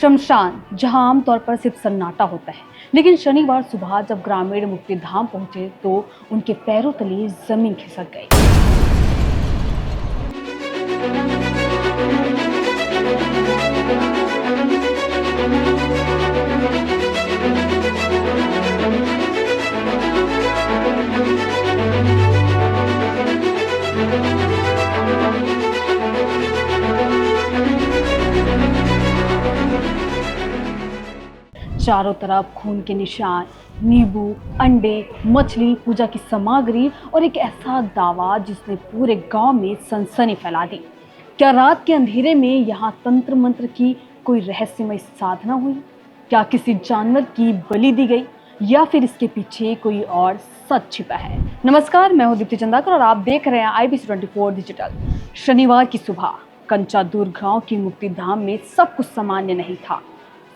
शमशान, जहां आमतौर पर सिर्फ सन्नाटा होता है, लेकिन शनिवार सुबह जब ग्रामीण मुक्तिधाम पहुंचे तो उनके पैरों तले जमीन खिसक गई। चारों तरफ खून के निशान, नींबू, अंडे, मछली, पूजा की सामग्री और एक ऐसा दावा जिसने पूरे गांव में सनसनी फैला दी। क्या रात के अंधेरे में यहाँ तंत्र मंत्र की कोई रहस्यमय साधना हुई? क्या किसी जानवर की बलि दी गई या फिर इसके पीछे कोई और सच छिपा है? नमस्कार, मैं हूं दीप्ति चंदाकर और आप देख रहे हैं IBC 24 डिजिटल। शनिवार की सुबह कंचादुर्ग गांव की मुक्तिधाम में सब कुछ सामान्य नहीं था।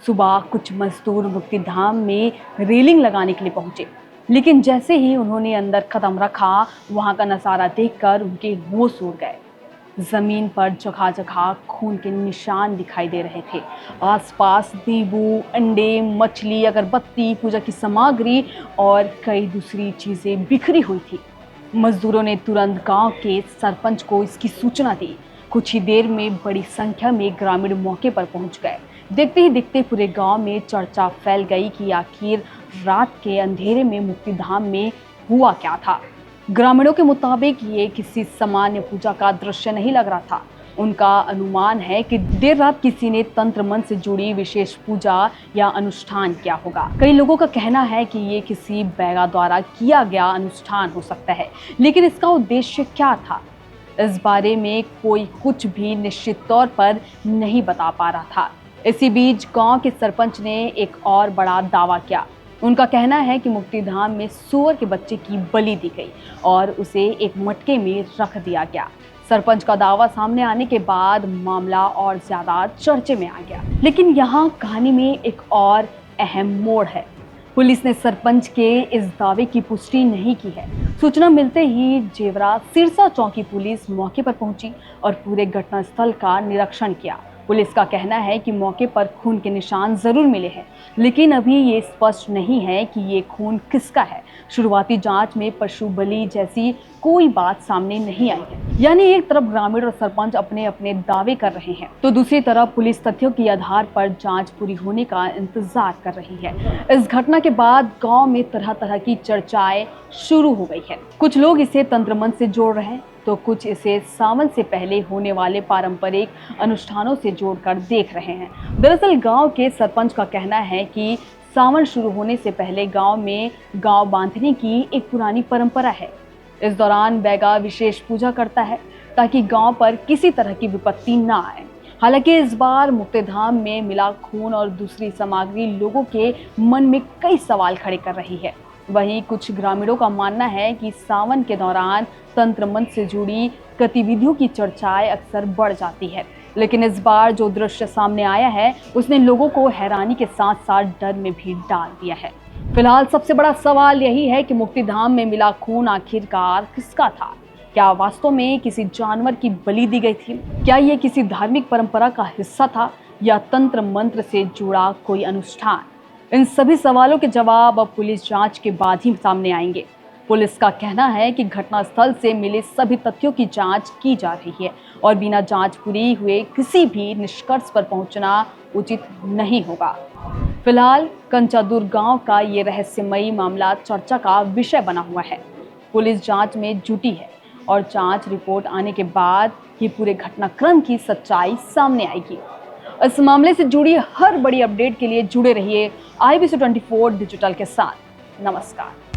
सुबह कुछ मजदूर मुक्तिधाम में रेलिंग लगाने के लिए पहुंचे, लेकिन जैसे ही उन्होंने अंदर कदम रखा, वहां का नजारा देखकर उनके होश उड़ गए। जमीन पर जगह जगह खून के निशान दिखाई दे रहे थे। आसपास नींबू, अंडे, मछली, अगरबत्ती, पूजा की सामग्री और कई दूसरी चीजें बिखरी हुई थी। मजदूरों ने तुरंत गांव के सरपंच को इसकी सूचना दी। कुछ ही देर में बड़ी संख्या में ग्रामीण मौके पर पहुंच गए। देखते ही देखते पूरे गांव में चर्चा फैल गई कि आखिर रात के अंधेरे में मुक्तिधाम में हुआ क्या था। ग्रामीणों के मुताबिक ये किसी सामान्य पूजा का दृश्य नहीं लग रहा था। उनका अनुमान है कि देर रात किसी ने तंत्र मंत्र से जुड़ी विशेष पूजा या अनुष्ठान किया होगा। कई लोगों का कहना है कि ये किसी बैगा द्वारा किया गया अनुष्ठान हो सकता है, लेकिन इसका उद्देश्य क्या था, इस बारे में कोई कुछ भी निश्चित तौर पर नहीं बता पा रहा था। इसी बीच गांव के सरपंच ने एक और बड़ा दावा किया। उनका कहना है कि मुक्तिधाम में सूअर के बच्चे की बलि दी गई और उसे एक मटके में रख दिया गया। सरपंच का दावा सामने आने के बाद मामला और ज्यादा चर्चे में आ गया। लेकिन यहाँ कहानी में एक और अहम मोड़ है। पुलिस ने सरपंच के इस दावे की पुष्टि नहीं की है। सूचना मिलते ही जेवरा सिरसा चौकी पुलिस मौके पर पहुंची और पूरे घटनास्थल का निरीक्षण किया। पुलिस का कहना है कि मौके पर खून के निशान जरूर मिले हैं, लेकिन अभी ये स्पष्ट नहीं है कि ये खून किसका है। शुरुआती जांच में पशु बलि जैसी कोई बात सामने नहीं आई है। यानी एक तरफ ग्रामीण और सरपंच अपने अपने दावे कर रहे हैं, तो दूसरी तरफ पुलिस तथ्यों के आधार पर जांच पूरी होने का इंतजार कर रही है। इस घटना के बाद गांव में तरह तरह की चर्चाएं शुरू हो गई है। कुछ लोग इसे तंत्र मंत्र से जोड़ रहे हैं, तो कुछ इसे सावन से पहले होने वाले पारंपरिक अनुष्ठानों से जोड़कर देख रहे हैं। दरअसल गांव के सरपंच का कहना है कि सावन शुरू होने से पहले गांव में गांव बांधने की एक पुरानी परंपरा है। इस दौरान बैगा विशेष पूजा करता है ताकि गांव पर किसी तरह की विपत्ति ना आए। हालांकि इस बार मुक्तिधाम में मिला खून और दूसरी सामग्री लोगों के मन में कई सवाल खड़े कर रही है। वहीं कुछ ग्रामीणों का मानना है कि सावन के दौरान तंत्र मंत्र से जुड़ी गतिविधियों की चर्चाएं अक्सर बढ़ जाती है, लेकिन इस बार जो दृश्य सामने आया है उसने लोगों को हैरानी के साथ साथ डर में भी डाल दिया है। फिलहाल सबसे बड़ा सवाल यही है कि मुक्तिधाम में मिला खून आखिरकार किसका था? क्या वास्तव में किसी जानवर की बलि दी गई थी? क्या ये किसी धार्मिक परंपरा का हिस्सा था या तंत्र मंत्र से जुड़ा कोई अनुष्ठान? इन सभी सवालों के जवाब अब पुलिस जांच के बाद ही सामने आएंगे। पुलिस का कहना है कि घटनास्थल से मिले सभी तथ्यों की जांच की जा रही है और बिना जांच पूरी हुए किसी भी निष्कर्ष पर पहुंचना उचित नहीं होगा। फिलहाल कंचादुर्ग गांव का ये रहस्यमयी मामला चर्चा का विषय बना हुआ है। पुलिस जांच में जुटी है और जांच रिपोर्ट आने के बाद ये पूरे घटनाक्रम की सच्चाई सामने आएगी। इस मामले से जुड़ी हर बड़ी अपडेट के लिए जुड़े रहिए IBC 24 डिजिटल के साथ। नमस्कार।